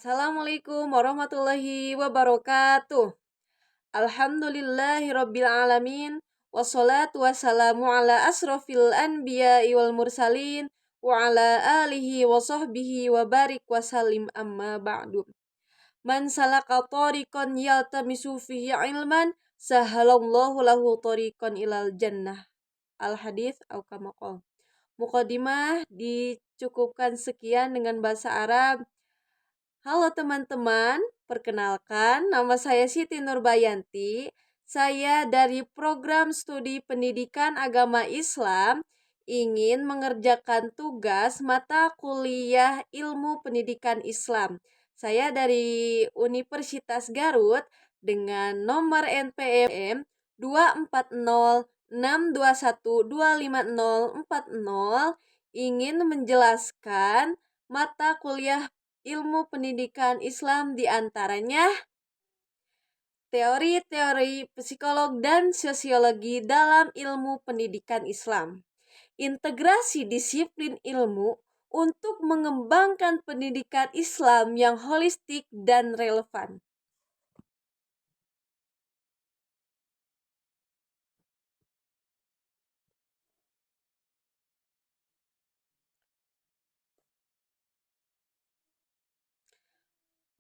Assalamualaikum warahmatullahi wabarakatuh. Alhamdulillahirabbil alamin. Wassalatu wassalamu ala asrofil anbiya'i wal mursalin wa ala alihi wa sahbihi wa barik wa salim amma ba'du. Man salaka tariqan yaltamisu fihi ilman sahalallahu lahu tariqan ilal jannah. Al-hadits au kama qala. Muqaddimah dicukupkan sekian dengan bahasa Arab. Halo teman-teman, perkenalkan nama saya Siti Nurbayanti. Saya dari program studi pendidikan agama Islam ingin mengerjakan tugas mata kuliah ilmu pendidikan Islam. Saya dari Universitas Garut dengan nomor NPM 24062125040 ingin menjelaskan mata kuliah ilmu pendidikan Islam diantaranya teori-teori psikolog dan sosiologi dalam ilmu pendidikan Islam, integrasi disiplin ilmu untuk mengembangkan pendidikan Islam yang holistik dan relevan.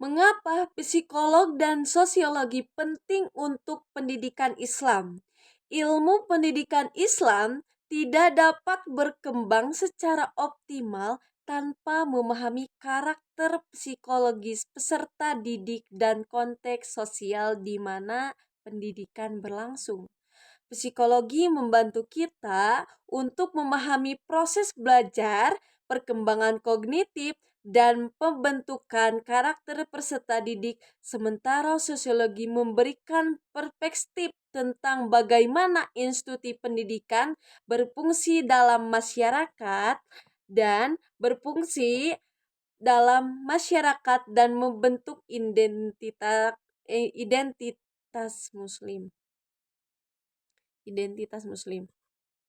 Mengapa psikolog dan sosiologi penting untuk pendidikan Islam? Ilmu pendidikan Islam tidak dapat berkembang secara optimal tanpa memahami karakter psikologis peserta didik dan konteks sosial di mana pendidikan berlangsung. Psikologi membantu kita untuk memahami proses belajar, perkembangan kognitif, dan pembentukan karakter peserta didik, sementara sosiologi memberikan perspektif tentang bagaimana institusi pendidikan berfungsi dalam masyarakat dan membentuk identitas muslim.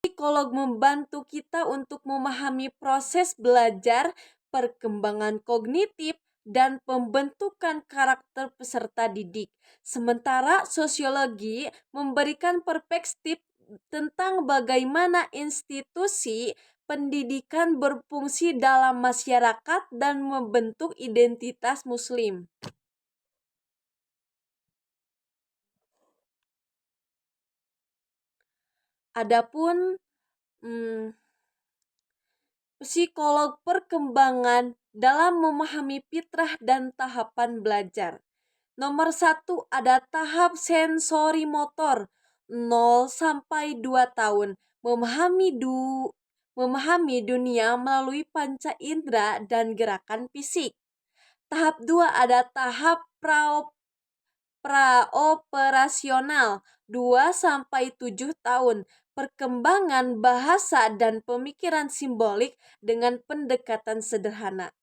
Psikolog membantu kita untuk memahami proses belajar, perkembangan kognitif, dan pembentukan karakter peserta didik. Sementara sosiologi memberikan perspektif tentang bagaimana institusi pendidikan berfungsi dalam masyarakat dan membentuk identitas muslim. Adapun psikolog perkembangan dalam memahami fitrah dan tahapan belajar. Nomor 1 ada tahap sensori motor 0 sampai 2 tahun. Memahami dunia melalui panca indera dan gerakan fisik. Tahap 2 ada tahap praoperasional 2 sampai 7 tahun. Perkembangan bahasa dan pemikiran simbolik dengan pendekatan sederhana.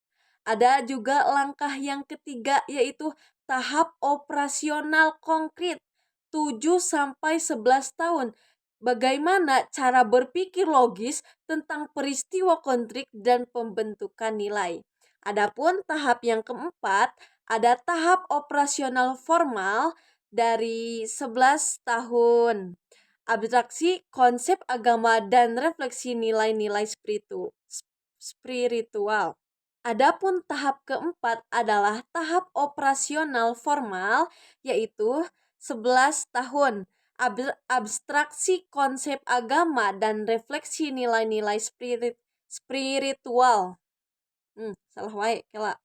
Ada juga langkah yang ketiga yaitu tahap operasional konkret 7 sampai 11 tahun. Bagaimana cara berpikir logis tentang peristiwa konflik dan pembentukan nilai. Adapun tahap yang keempat ada tahap operasional formal dari 11 tahun. Abstraksi konsep agama dan refleksi nilai-nilai spiritual. Adapun tahap keempat adalah tahap operasional formal yaitu 11 tahun. Abstraksi konsep agama dan refleksi nilai-nilai spiritual. Salah wae kela.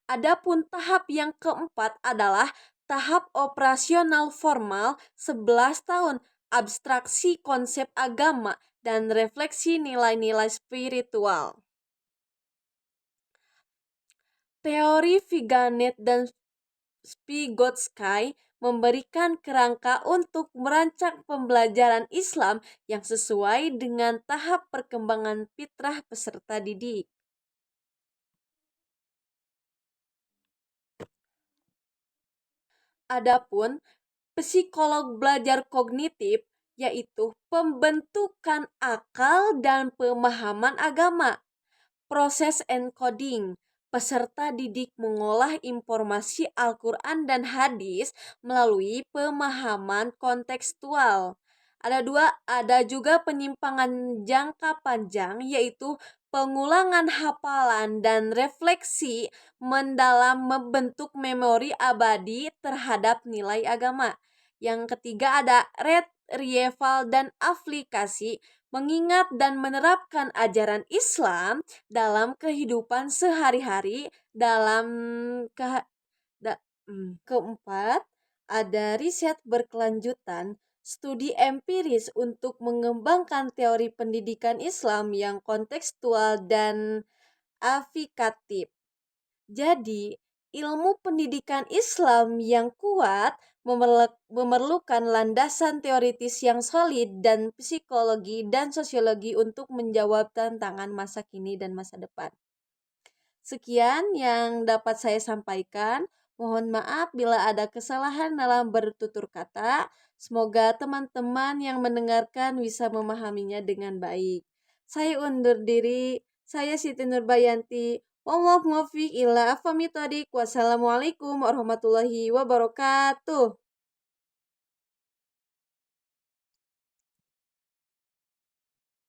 Adapun tahap yang keempat adalah tahap operasional formal 11 tahun, abstraksi konsep agama, dan refleksi nilai-nilai spiritual. Teori Vygotsky dan Vygotsky memberikan kerangka untuk merancang pembelajaran Islam yang sesuai dengan tahap perkembangan fitrah peserta didik. Adapun psikolog belajar kognitif yaitu pembentukan akal dan pemahaman agama. proses encoding. Peserta didik mengolah informasi Al-Quran dan hadis melalui pemahaman kontekstual. Ada juga penyimpangan jangka panjang, yaitu pengulangan hafalan dan refleksi mendalam membentuk memori abadi terhadap nilai agama. Yang ketiga ada retrieval dan aplikasi, mengingat dan menerapkan ajaran Islam dalam kehidupan sehari-hari. Ke, Keempat, ada riset berkelanjutan, studi empiris untuk mengembangkan teori pendidikan Islam yang kontekstual dan afikatif. Jadi, ilmu pendidikan Islam yang kuat memerlukan landasan teoritis yang solid dan psikologi dan sosiologi untuk menjawab tantangan masa kini dan masa depan. Sekian yang dapat saya sampaikan. Mohon maaf bila ada kesalahan dalam bertutur kata. Semoga teman-teman yang mendengarkan bisa memahaminya dengan baik. Saya undur diri. Saya Siti Nurbayanti. Wassalamualaikum warahmatullahi wabarakatuh.